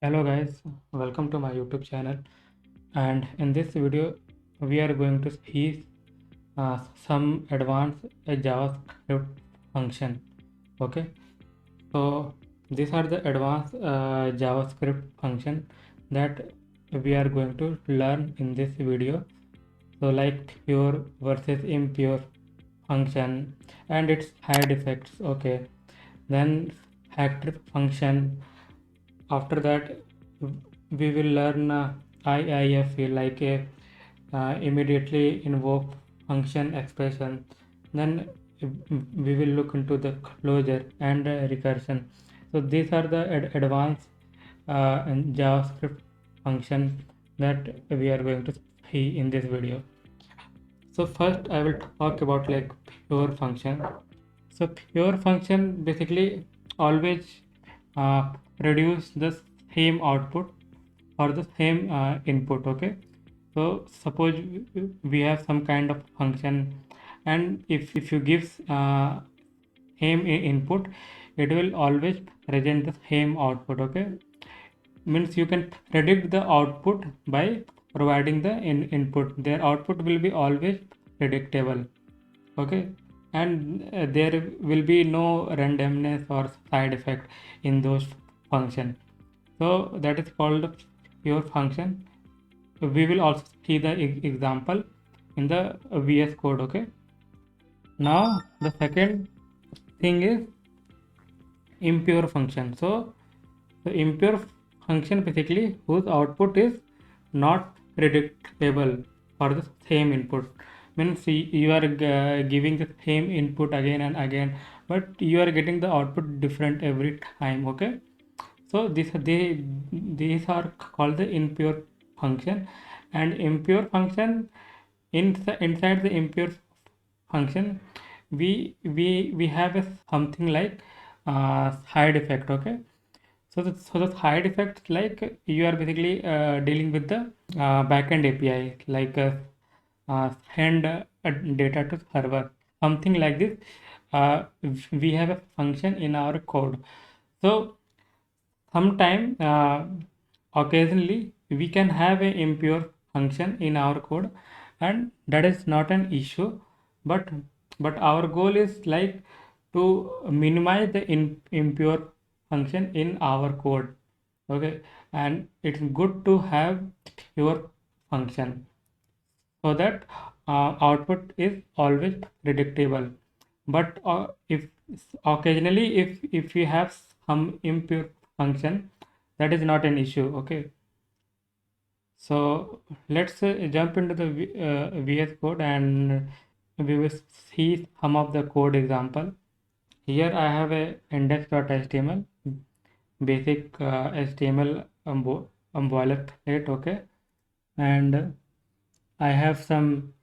Hello guys, welcome to my YouTube channel, and in this video we are going to see some advanced JavaScript function. Okay, so these are the advanced JavaScript function that we are going to learn in this video. So like pure versus impure function and its side effects. Okay, then factor function. After that we will learn IIFE, like a immediately invoke function expression. Then we will look into the closure and recursion. So these are the advanced JavaScript function that we are going to see in this video. So first I will talk about like pure function. So pure function basically always produce the same output or the same input. Okay, so suppose we have some kind of function, and if you give same input, it will always present the same output. Okay, means you can predict the output by providing the input. Their output will be always predictable. Okay, and there will be no randomness or side effect in those function. So that is called pure function. We will also see the example in the VS Code. Okay, now the second thing is impure function. So the impure function basically whose output is not predictable for the same input. Means you are giving the same input again and again, but you are getting the output different every time. Okay, so these are called the impure function. And impure function, inside the impure function, we have a something like side effect. Okay, so the side effect, like you are basically dealing with the backend API, like send data to server, something like this. We have a function in our code. So sometime occasionally we can have a impure function in our code, and that is not an issue. but but our goal is like to minimize the impure function in our code. Okay, and it's good to have pure function so that output is always predictable. But if occasionally if you have some impure function, that is not an issue. Okay, so let's jump into the VS Code, and we will see some of the code example. Here I have a index.html, basic HTML boilerplate. Okay, and I have some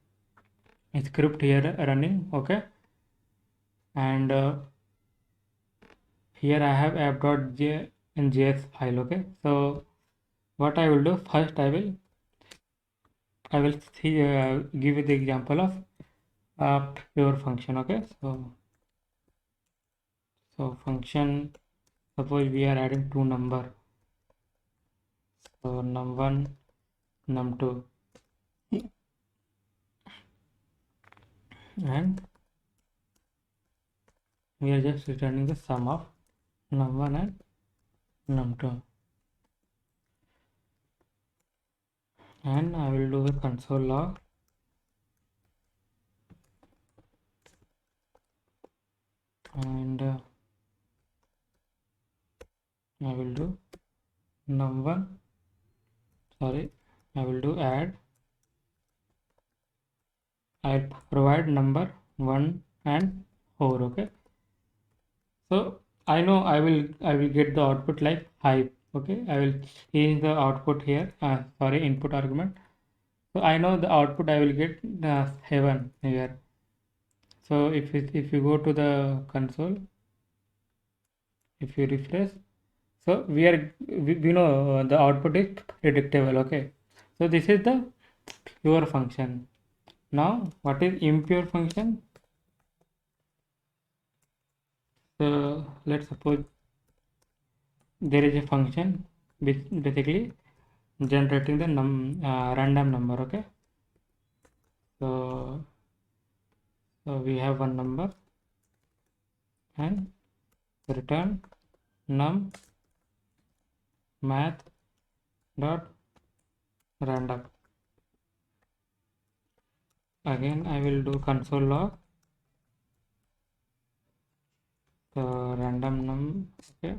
script here running. Okay, and here I have app.js file. Okay, so what I will do first, I will see, give you the example of pure function. Okay, so function, suppose we are adding two number, so num1, num2, and we are just returning the sum of num1 and num2. And I will do the console log, and I will do num1, sorry, I will do add. I'll provide number 1 and 4. Okay, so I know I will get the output like 5. Okay, I will change the output here, sorry, input argument. So I know the output I will get 7 here. So if you go to the console, if you refresh, so we know the output is predictable. Okay, so this is the pure function. Now what is impure function? So let's suppose there is a function basically generating the random number. Okay, so we have one number and return num math dot random. Again I will do console log the random num. Okay,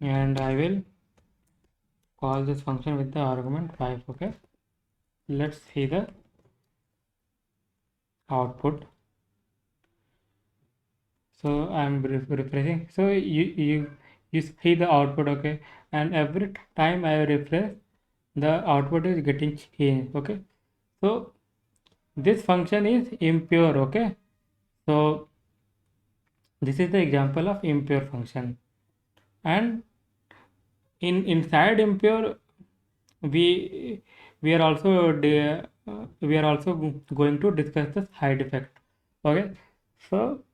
and I will call this function with the argument 5. Okay, let's see the output. So I'm refreshing. So you see the output. Okay, and every time I refresh, the output is getting changed. Okay, so this function is impure. Okay, so this is the example of impure function. And inside impure, we we are also going to discuss the side effect. Okay, so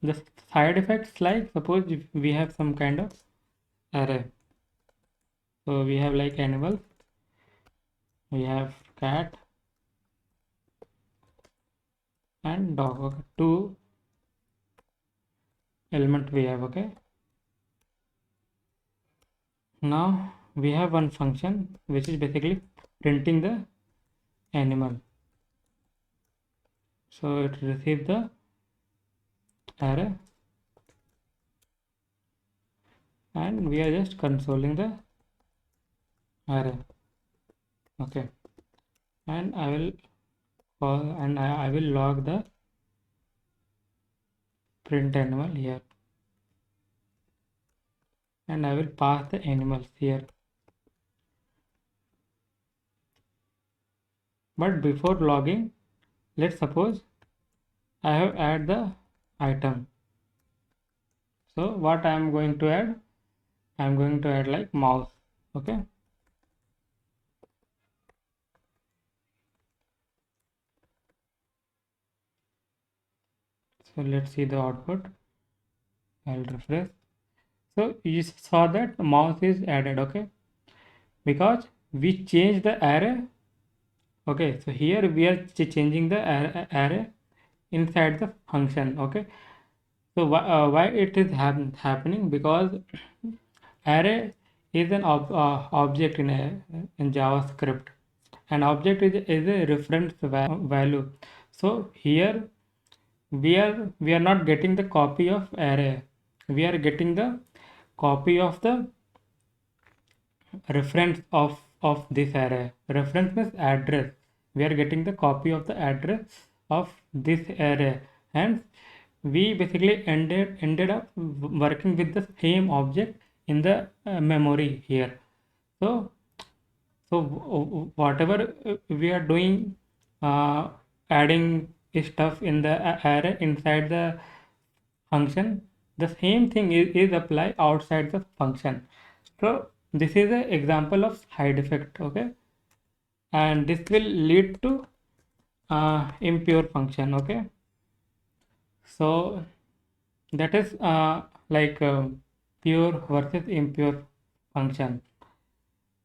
the side effects, like suppose if we have some kind of array. So we have like animals, we have cat and dog. Okay, two element we have. Okay, now we have one function which is basically printing the animal. So it receives the array and we are just consoling the array. Okay, and I will call and I will log the print animal here, and I will pass the animals here. But before logging, let's suppose I have add the item. So what I am going to add? I am going to add like mouse. Okay, so let's see the output. I'll refresh. So you saw that mouse is added. Okay, because we changed the array. Okay, so here we are changing the array inside the function. Okay, so why it is happening? Because array is an object in JavaScript. An object is a reference value. So here we are not getting the copy of array. We are getting the copy of the reference of this array. Reference means address. We are getting the copy of the address of this array. Hence we basically ended up working with the same object in the memory here. So whatever we are doing, adding stuff in the array inside the function, the same thing is applied outside the function. So this is an example of side effect. Okay, and this will lead to impure function. Okay, so that is like pure versus impure function.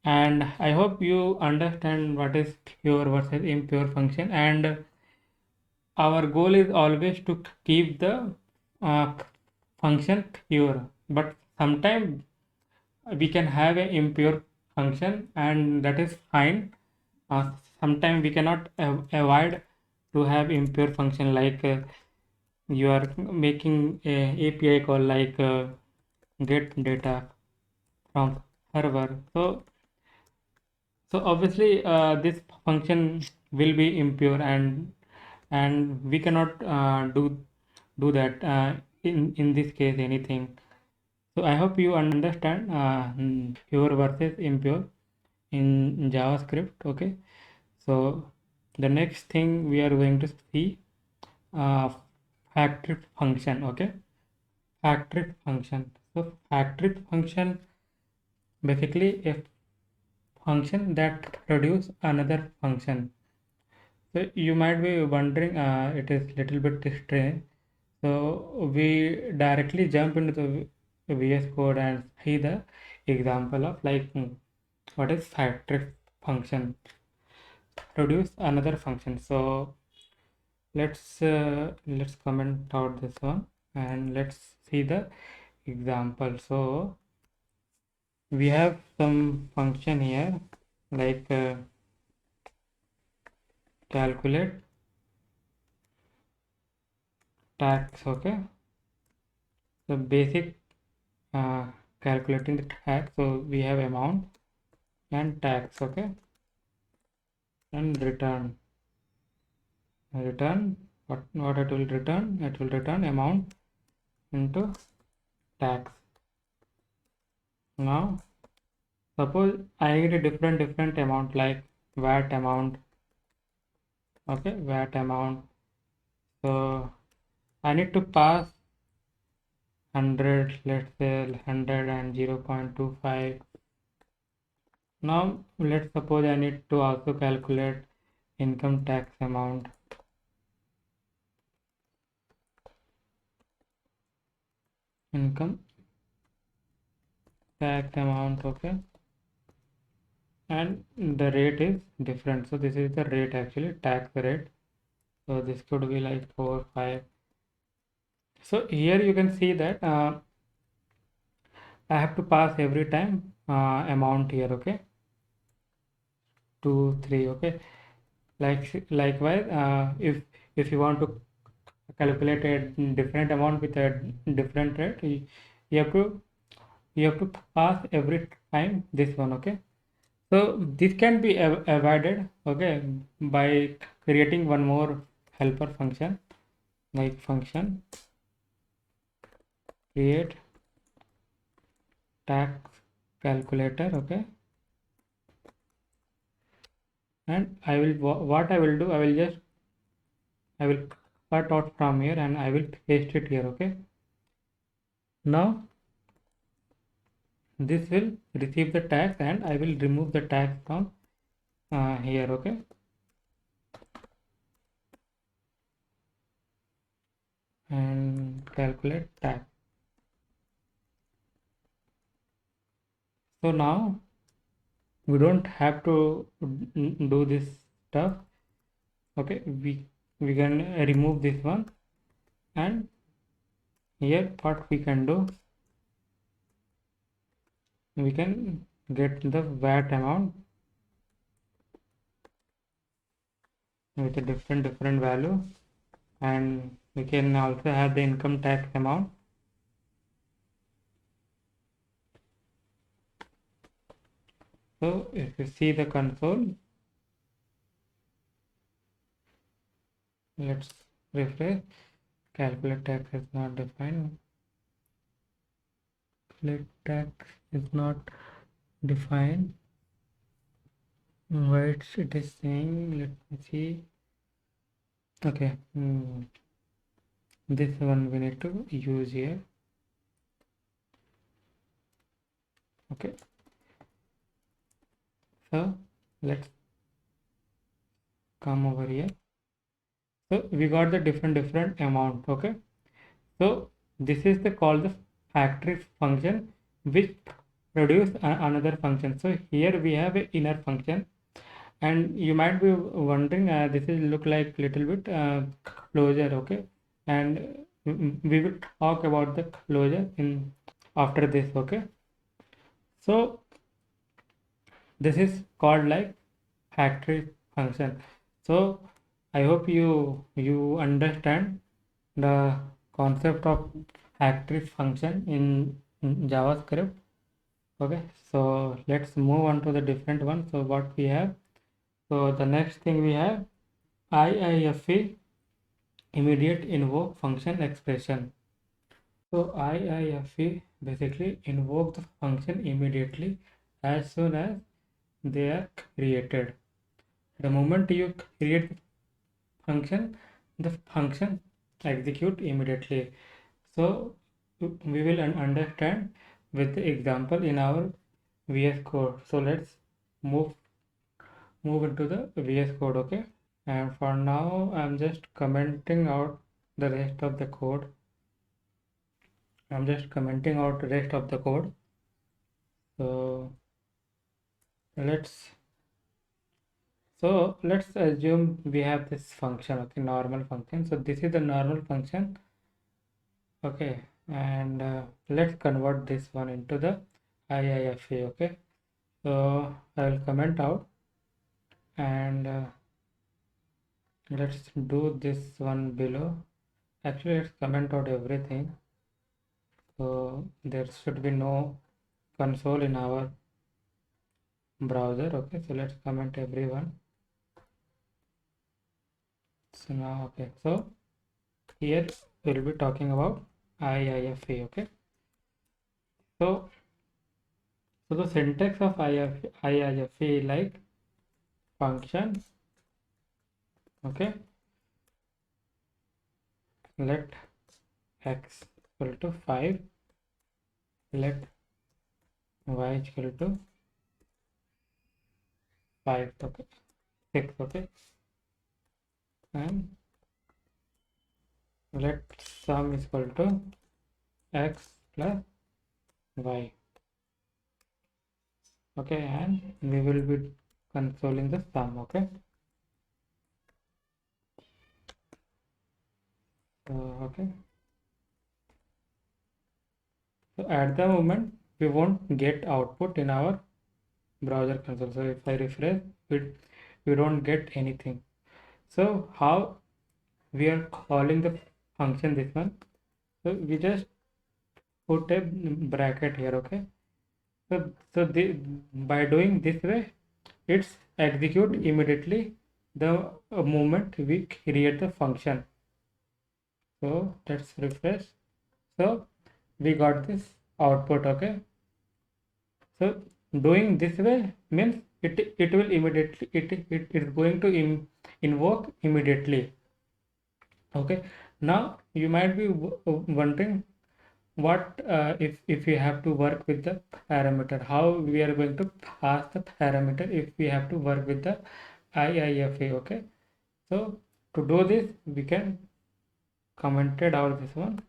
And I hope you understand what is pure versus impure function. And our goal is always to keep the uh, function pure, but sometimes we can have an impure function, and that is fine. uh, Sometimes we cannot avoid to have impure function, like you are making a API call like get data from server. So obviously this function will be impure, and we cannot do that in this case anything. So I hope you understand pure versus impure in JavaScript. Okay, so the next thing we are going to see uh, factory function. Okay, factory function. So factory function basically a function that produce another function. So you might be wondering, it is little bit strange. So we directly jump into the VS Code and see the example of like what is factory function. Produce another function. So let's comment out this one and let's see the example. So we have some function here like calculate tax. Okay, so basic uh, calculating the tax. So we have amount and tax. Okay, and return what it will return. It will return amount into tax. Now suppose I get a different amount like VAT amount. Okay, VAT amount. So I need to pass 100, let's say 100 and 0.25. Now let's suppose I need to also calculate income tax amount. Income tax amount, okay, and the rate is different. So this is the rate, actually tax rate. So this could be like 4 5. So here you can see that I have to pass every time amount here. Okay, 2 3. Okay, likewise if you want to calculate a different amount with a different rate, you have to pass every time this one. Okay, so this can be avoided, okay, by creating one more helper function like function create tax calculator. Okay, and I will what I will do, I will cut out from here and I will paste it here. Okay, now this will receive the tax and I will remove the tax from here. Okay, and calculate tax. So now we don't have to do this stuff. Okay, we can remove this one, and here what we can do, we can get the VAT amount with a different value, and we can also have the income tax amount. So if you see the console, let's refresh. Calculate tax is not defined. Calculate tax is not defined. What it is saying, let me see. Okay, this one we need to use here. Okay, so let's come over here. So we got the different amount. Okay, so this is the called the factory function which produce another function. So here we have a inner function, and you might be wondering, this is look like little bit closure. Okay, and we will talk about the closure in after this. Okay, so this is called like factory function. So I hope you understand the concept of factory function in JavaScript. Okay, so let's move on to the different one. So what we have, so the next thing we have IIFE, immediate invoke function expression. So IIFE basically invoke the function immediately as soon as they are created. The moment you create the function execute immediately. So we will understand with the example in our VS Code. So let's move into the VS Code. Okay, and for now I'm just commenting out the rest of the code. I'm just commenting out the rest of the code. So let's let's assume we have this function, okay, normal function. So this is the normal function, okay, and let's convert this one into the IIFA, okay. So I will comment out, and let's do this one below. Actually, let's comment out everything. So there should be no console in our browser, okay. So let's comment everyone. So now, okay, so here we'll be talking about IIFA, okay. So the syntax of IIFA is like function, okay, let x equal to 5, let y equal to 5, okay, 6, okay, and let sum is equal to x plus y, okay, and we will be consoling the sum, okay. So okay, so at the moment we won't get output in our browser console. So if I refresh, we don't get anything. So how we are calling the function this one? So we just put a bracket here, okay. By doing this way, it's execute immediately the moment we create the function. So let's refresh. So we got this output, okay. So doing this way means it will immediately it is going to invoke immediately, okay. Now you might be wondering what if we have to work with the parameter, how we are going to pass the parameter if we have to work with the IIFA, okay. So to do this we can commented out this one,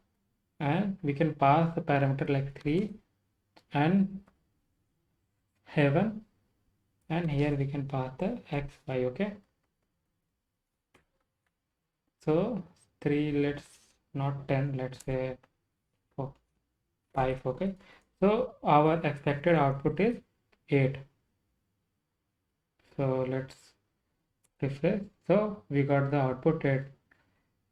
and we can pass the parameter like 3 and heaven, and here we can pass the xy, okay. So 3, let's not 10, let's say 4, 5, okay. So our expected output is 8. So let's refresh. So we got the output 8.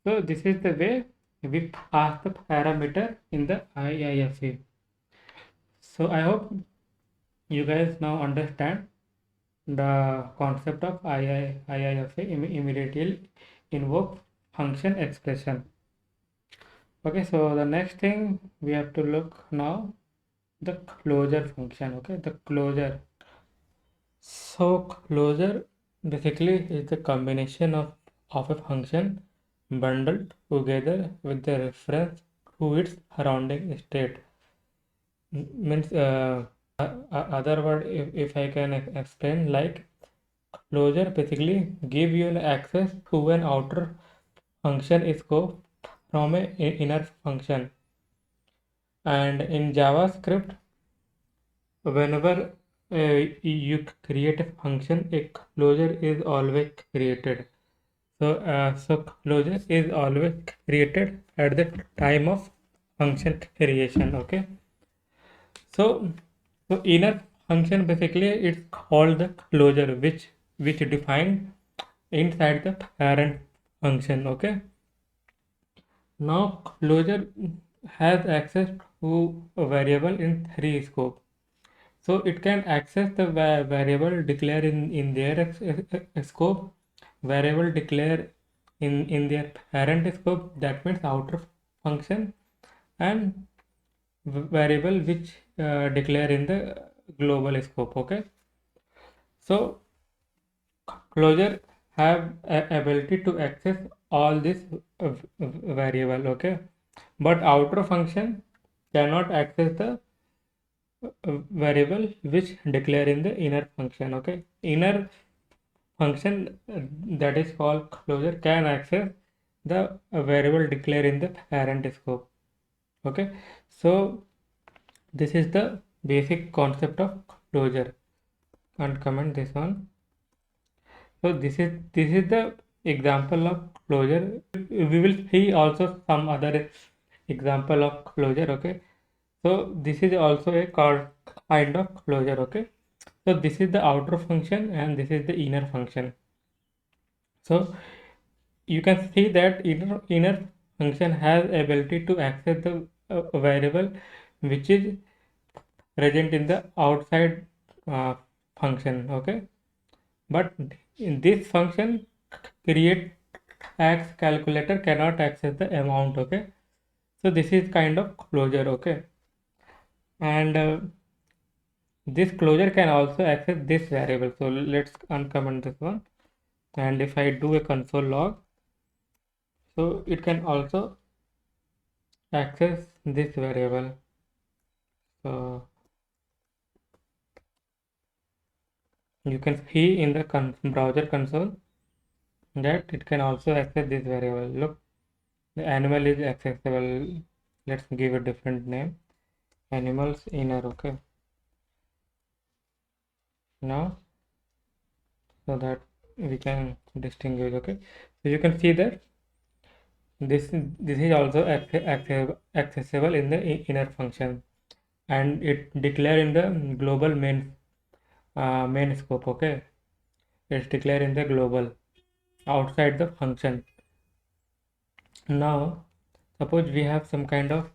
So this is the way we pass the parameter in the IIFA. So I hope you guys now understand the concept of IIFA, immediately invoke function expression. Okay, so the next thing we have to look now, the closure function, okay, the closure. So closure basically is the combination of a function bundled together with the reference to its surrounding state. Means other word, if I can explain, like closure basically give you an access to an outer function scope from a inner function. And in JavaScript, whenever you create a function, a closure is always created. So closure is always created at the time of function creation, okay. So inner function basically it's called the closure, which defined inside the parent function, okay. Now closure has access to a variable in 3 scope. So it can access the variable declared in their scope, variable declared in their parent scope, that means outer function, and variable which declare in the global scope, okay. So closure have ability to access all this variable, okay, but outer function cannot access the variable which declare in the inner function, okay. Inner function that is called closure can access the variable declare in the parent scope. Okay, so this is the basic concept of closure. And comment this one. So this is the example of closure. We will see also some other example of closure. Okay, so this is also a kind of closure. Okay, so this is the outer function and this is the inner function. So you can see that inner function has ability to access the variable which is present in the outside uh, function. Okay, but in this function create X calculator cannot access the amount. Okay, so this is kind of closure. Okay, and this closure can also access this variable. So let's uncomment this one, and if I do a console log, so it can also access this variable. So you can see in the browser console that it can also access this variable. Look, the animal is accessible. Let's give a different name, animals inner. Okay, now so that we can distinguish. Okay, so you can see that this is also accessible in the inner function, and it declare in the global main scope. Okay, it's declared in the global outside the function. Now suppose we have some kind of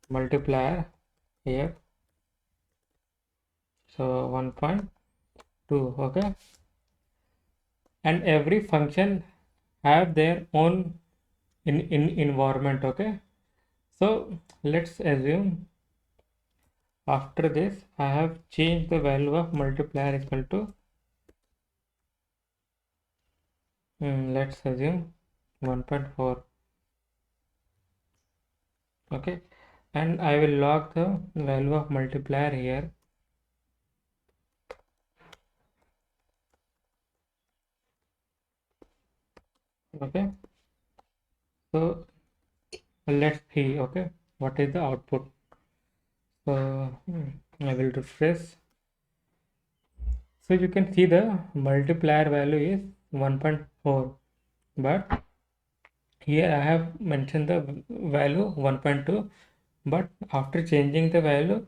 multiplier here, so 1.2. Okay, and every function have their own in environment. Okay, so let's assume after this I have changed the value of multiplier equal to let's assume 1.4. Okay, and I will log the value of multiplier here. Okay, so let's see. Okay, what is the output? So I will refresh. So you can see the multiplier value is 1.4, but here I have mentioned the value 1.2, but after changing the value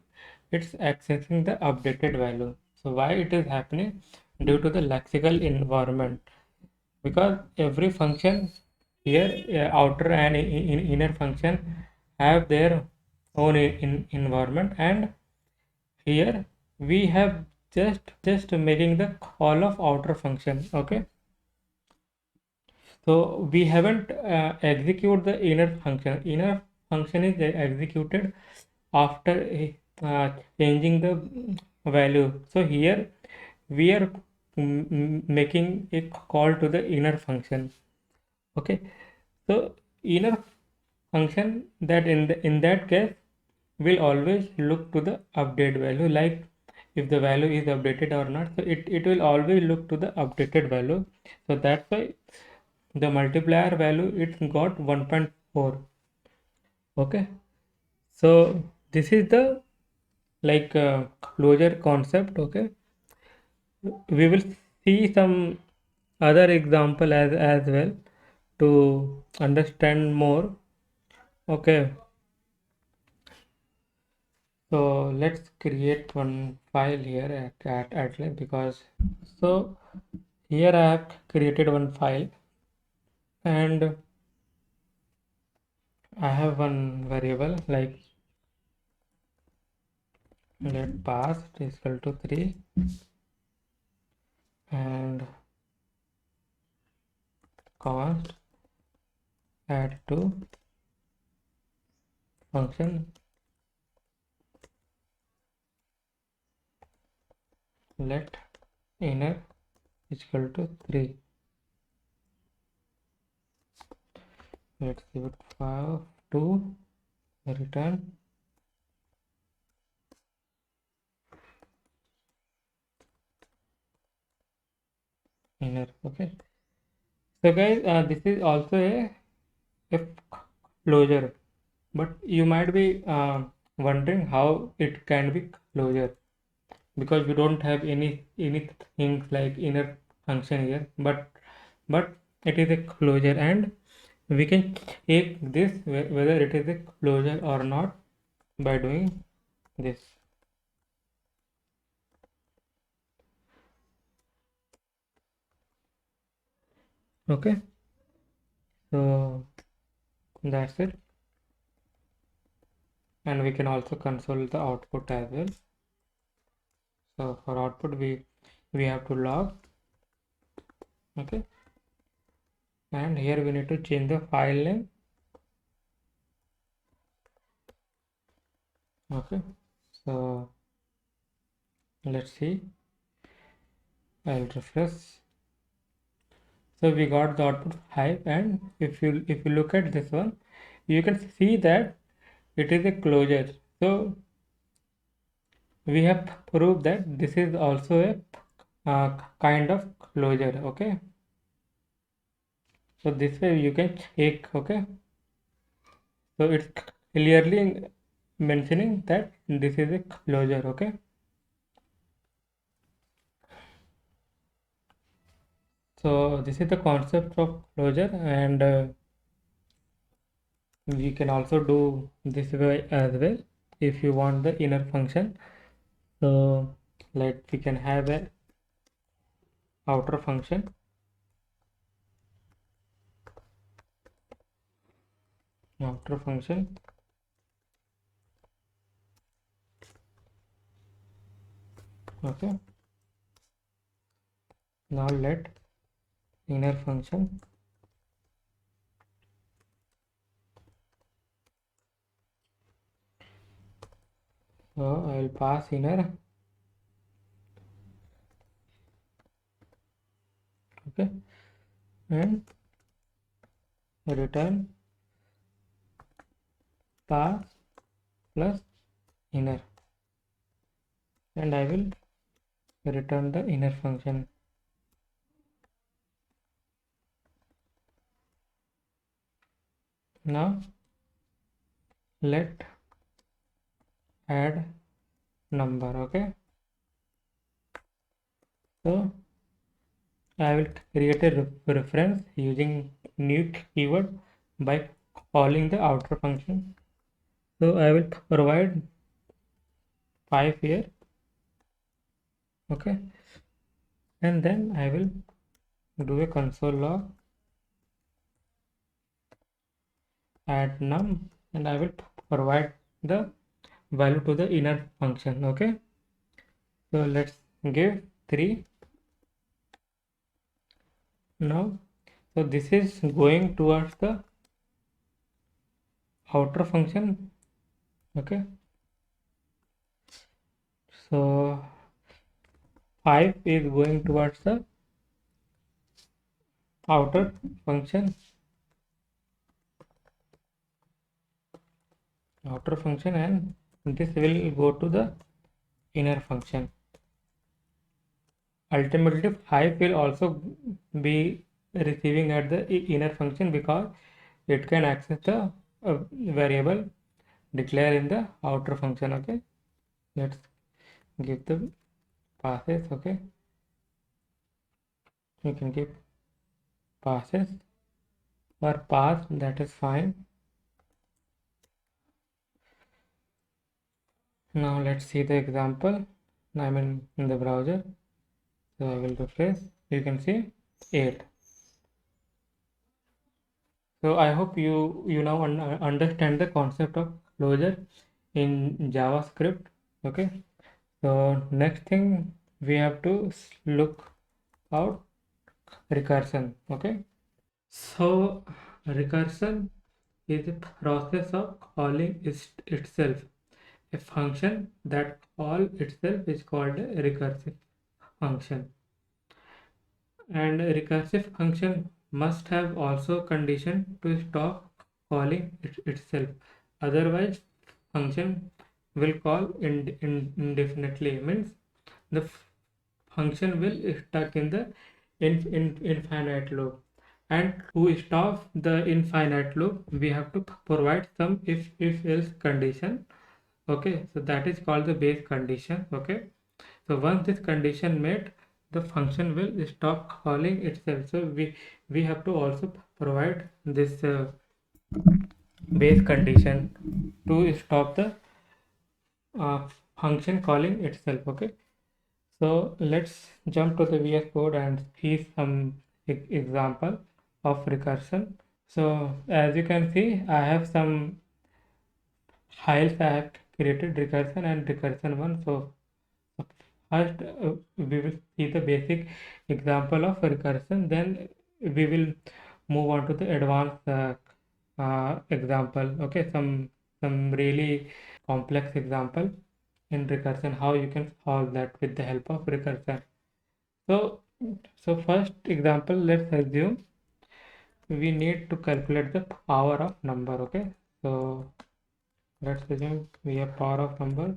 it's accessing the updated value. So why it is happening? Due to the lexical environment, because every function here, outer and inner function have their own environment, and here we have just making the call of outer function. Okay, so we haven't execute the inner function is executed after changing the value. So here we are making a call to the inner function. Okay, so inner function that in that case will always look to the update value, like if the value is updated or not. So it will always look to the updated value. So that's why the multiplier value it got 1.4. Okay, so this is the like closure concept. Okay, we will see some other example as well to understand more. Okay, so let's create one file here at Atlas, because so here I have created one file, and I have one variable like let pass is equal to 3, and const add to function let inner is equal to 3. Let's give it 5 to return inner. Okay, so guys, this is also a closure. But you might be wondering how it can be closure, because we don't have any things like inner function here, but it is a closure, and we can check this whether it is a closure or not by doing this. Okay, so that's it, and we can also console the output as well. So for output we have to log. Okay, and here we need to change the file name. Okay, so let's see. I'll refresh. So we got the output 5, and if you look at this one, you can see that it is a closure. So we have proved that this is also a kind of closure. Okay, so this way you can check. Okay, so it's clearly mentioning that this is a closure. Okay, so this is the concept of closure, and we can also do this way as well if you want the inner function. So like we can have a outer function. Outer function. Okay, now let inner function. So I will pass inner. Okay, and return pass plus inner, and I will return the inner function. Now let add number. Okay, so I will create a reference using new keyword by calling the outer function. So I will provide 5 here. Okay, and then I will do a console log add num, and I will provide the value to the inner function. Okay, so let's give 3 now. So this is going towards the outer function. Okay, so 5 is going towards the outer function. And this will go to the inner function. Ultimately 5 will also be receiving at the inner function, because it can access the variable declare in the outer function. Okay, let's give the passes. Okay, you can give passes or pass, that is fine. Now let's see the example. I'm in the browser, so I will refresh. You can see 8. So I hope you now understand the concept of closure in JavaScript. Okay, so next thing we have to look out recursion. Okay, so recursion is a process of calling itself. A function that call itself is called a recursive function, and a recursive function must have also condition to stop calling itself. Otherwise function will call indefinitely, means the function will stuck in the infinite loop. And to stop the infinite loop, we have to provide some if else condition. Okay, so that is called the base condition. Okay, so once this condition met, the function will stop calling itself. So we have to also provide this base condition to stop the function calling itself. Okay, so let's jump to the VS Code and see some example of recursion. So as you can see, I have some files I have created, recursion and recursion one. So first, we will see the basic example of recursion. Then we will move on to the advanced example. Okay, some really complex example in recursion, how you can solve that with the help of recursion. So, so first example, let's assume we need to calculate the power of number. Okay, so let's assume we have power of number.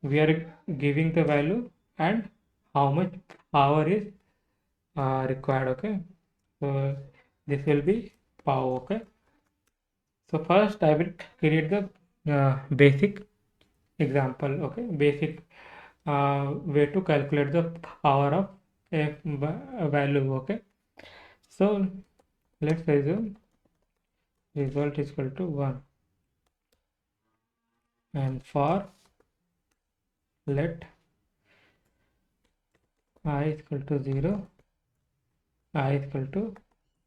We are giving the value and how much power is required. Okay, so this will be power. Okay, so first I will create the basic example. Okay, basic way to calculate the power of a value. Okay, so let's assume result is equal to 1, and for let I is equal to 0, I is equal to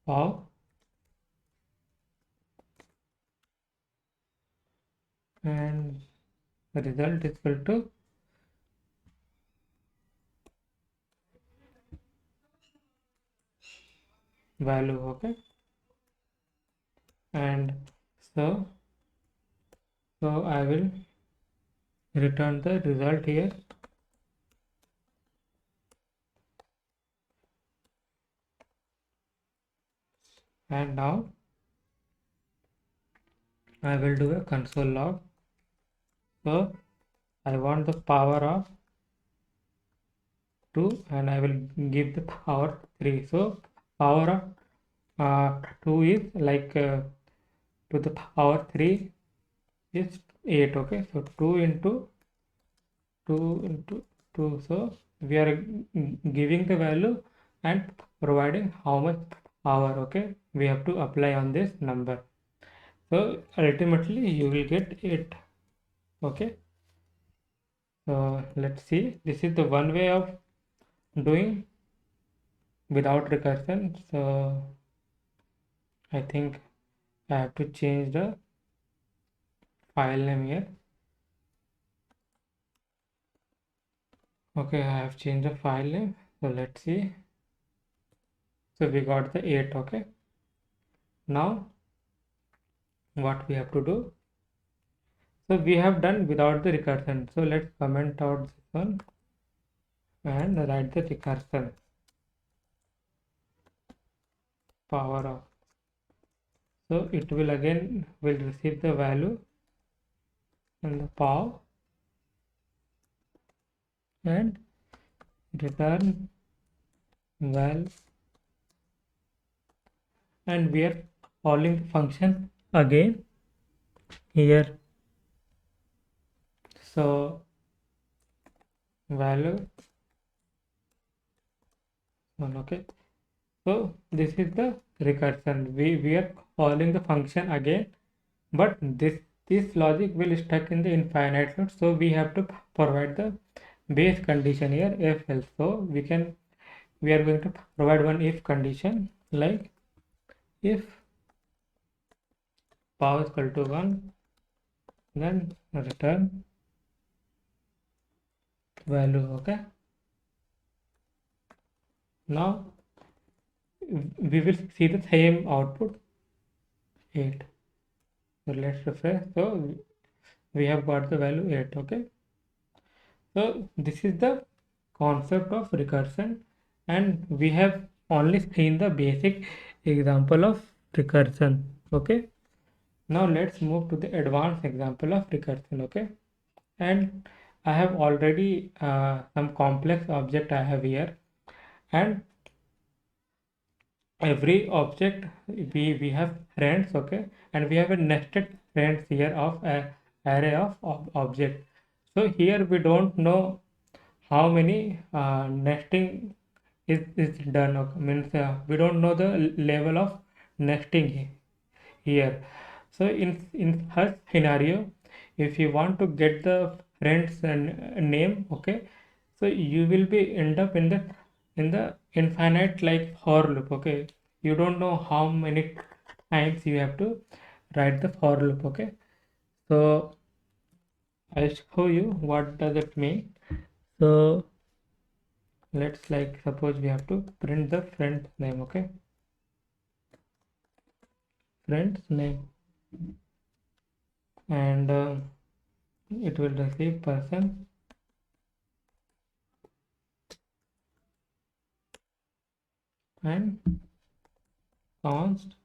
power, and the result is equal to value. Okay, and so I will return the result here, and now I will do a console log. So I want the power of 2 and I will give the power 3. So power of 2 is like to the power 3 is 8. Okay, so 2 into 2 into 2. So we are giving the value and providing how much power. Okay, we have to apply on this number. So ultimately you will get 8. Okay, so let's see. This is the one way of doing without recursion. So I think I have to change the file name here. Okay, I have changed the file name. So let's see. So we got the 8. Okay, now what we have to do? So we have done without the recursion. So let's comment out this one and write the recursion power of. So it will again will receive the value and the power and return val, and we are calling the function again here. So value 1. Okay, so this is the recursion. We are calling the function again, but this logic will stuck in the infinite loop. So we have to provide the base condition here, if else. So we are going to provide one if condition, like if power is equal to 1, then return value. Okay, now we will see the same output 8. So let's refresh. So we have got the value 8. Okay, so this is the concept of recursion, and we have only seen the basic example of recursion. Okay, now let's move to the advanced example of recursion. Okay, and I have already some complex object I have here, and every object we have friends, okay, and we have a nested friends here of a array of object. So here we don't know how many nesting is done, okay, means we don't know the level of nesting here. So in her scenario, if you want to get the friend's name, okay, so you will be end up in the infinite like for loop, okay. You don't know how many times you have to write the for loop, okay. So I'll show you what does it mean. So let's, like, suppose we have to print the friend's name, okay, friend's name, and it will receive person and const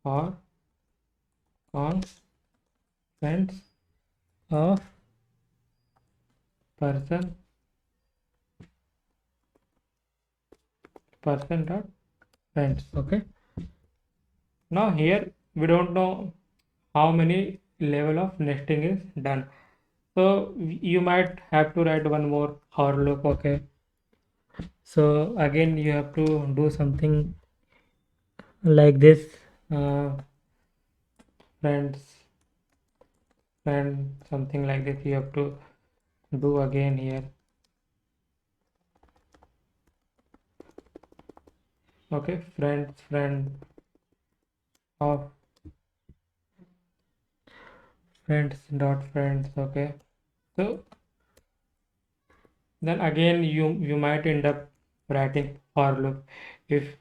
or const friends of person dot friends, okay. Now here we don't know how many level of nesting is done, so you might have to write one more for loop, okay. So again you have to do something like this, uh, friends friend, something like this you have to do again here, okay. Friend of friends dot friends, okay. So then again you might end up writing for loop if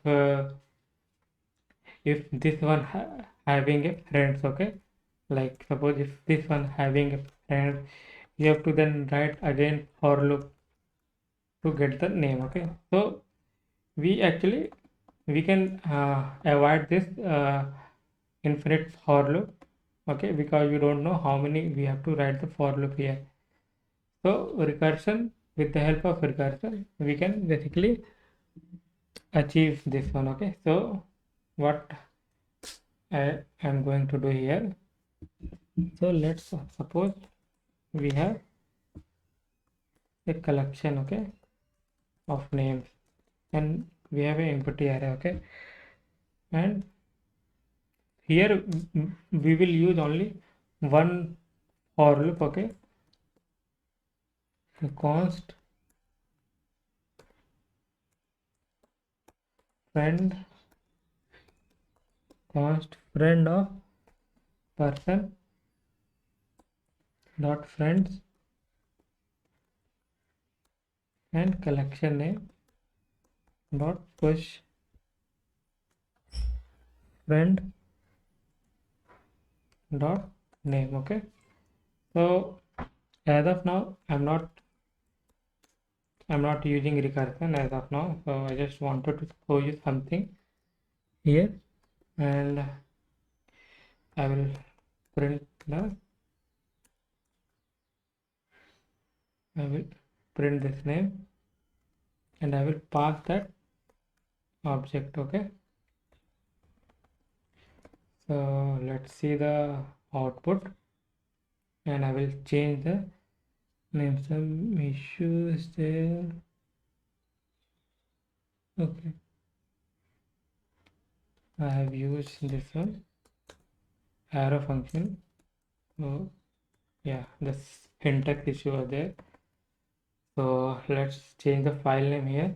this one having a friends, okay. Like suppose if this one having a friend, you have to then write again for loop to get the name, okay. So we actually we can avoid this infinite for loop, okay, because we don't know how many we have to write the for loop here. So recursion, with the help of recursion we can basically achieve this one, okay. So what I am going to do here, so let's suppose we have a collection, okay, of names, and we have an empty array, okay. And here we will use only one for loop, okay. So const friend of person dot friends and collection name dot push friend dot name, okay. So as of now I'm not using recursion as of now, so I just wanted to show you something here, and I will print the I will print this name and I will pass that object, okay. So let's see the output, and I will change the name. Some issues there, okay. I have used this one arrow function, so yeah, the syntax issue are there. So let's change the file name here,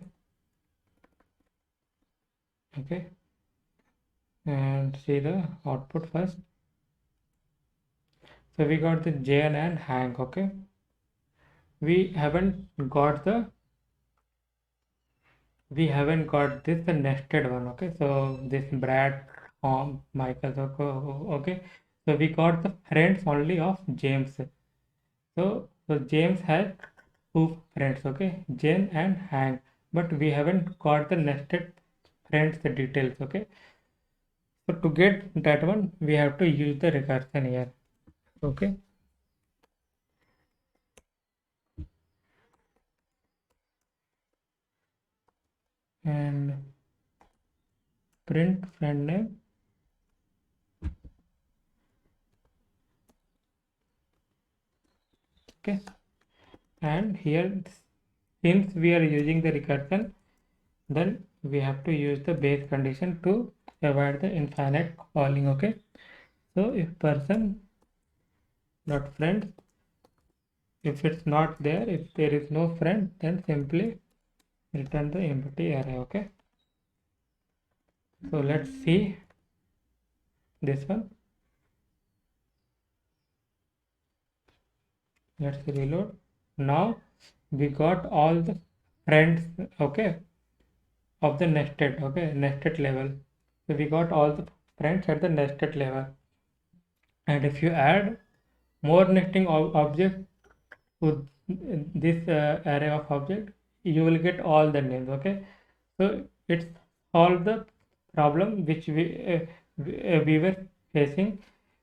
okay, and see the output first. So we got the Jan and Hank, okay. We haven't got this the nested one, okay. So this Brad, Michael, okay. So we got the friends only of James. So James has two friends, okay, Jane and Hank, but we haven't got the nested friends the details, okay. So to get that one, we have to use the recursion here, okay. print friend name. Okay, and here since we are using the recursion, then we have to use the base condition to avoid the infinite calling. Okay, so if person dot friend, if it's not there, if there is no friend, then simply return the empty array. Okay, so let's see this one. Let's reload. Now we got all the friends, okay, of the nested, okay, nested level. So we got all the friends at the nested level, and if you add more nesting object to this array of object, you will get all the names. Okay, so it's all the problem which we were facing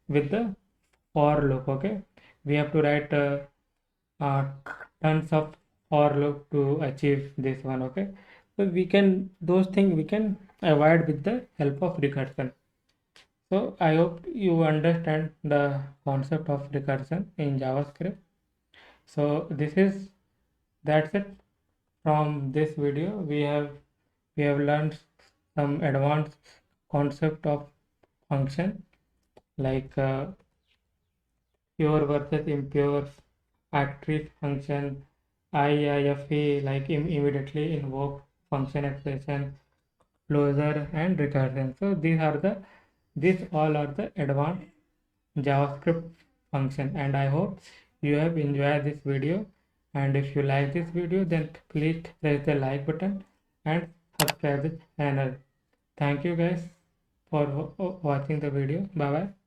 with the for loop. Okay, we have to write uh, tons of for loop to achieve this one. Okay, so we can, those things we can avoid with the help of recursion. So I hope you understand the concept of recursion in JavaScript. So that's it from this video. We have learned some advanced concept of function, like pure versus impure, actress function, IIFE, like immediately invoke function expression, closure, and recursion. So these all are the advanced JavaScript function, and I hope you have enjoyed this video. And if you like this video, then please press the like button and subscribe the channel. Thank you guys for watching the video. Bye bye.